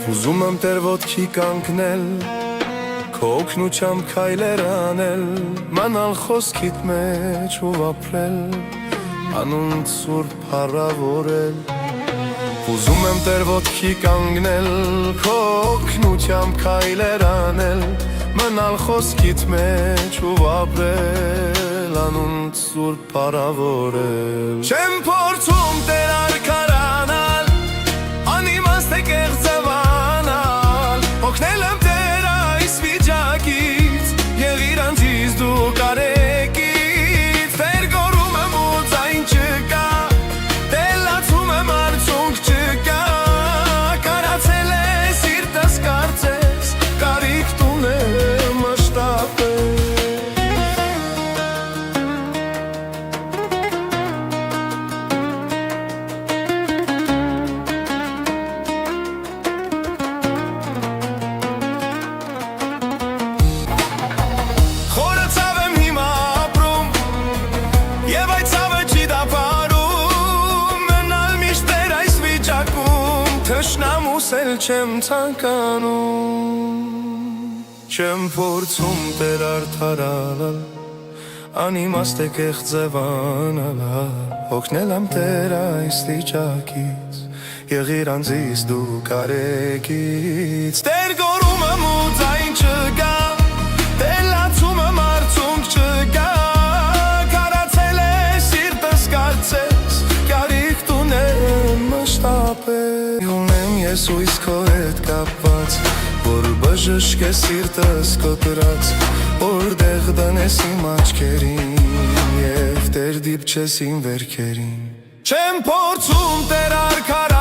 Ուզում եմ տեր ոտքի կանգնել, քո օգնությամբ քայլեր անել, մնալ խոսքիդ մեջ ու ապրել, անունդ սուրբ փառավորել։ Ուզում եմ տեր ոտքի կանգնել, քո օգնությամբ քայլեր անել, մնալ խոսքիդ մեջ ու ապրել, անունդ սուրբ փառավորել։ Չեմ փորձում տեր արքարանալ, անիմաստ է կեղծավանալ, օգնել եմ տեր այս վիճակից, եղիր անձիս դու կարեկից, տեր գոռում եմ ու ձայն չկա, տելացում եմ արդյունք չկա, կարացել է սիրտս կարծես, կարիք տունեմ մշտապես։ Թշնամուս էլ չեմ ցանկանում, չեմ փորձում տեր արդարանալ, անիմաստ է կեղծավանալ, օգնել եմ տեր այս վիճակից, եղիր անձիս դու կարեկից, տեր գոռում եմ ու ձայն չկա, տելացում եմ արդյունք չկա, կարացել է սիրտս կարծես, կարիք տունեմ մշտապես։ Ես ու իսկ քո հետ կապված, որ բժշկե սիրտս կոտրած, որտեղ դնես իմ աչքերին և տեր դիպչես իմ վերքերին։ Չեմ փորձում տեր արքարանալ,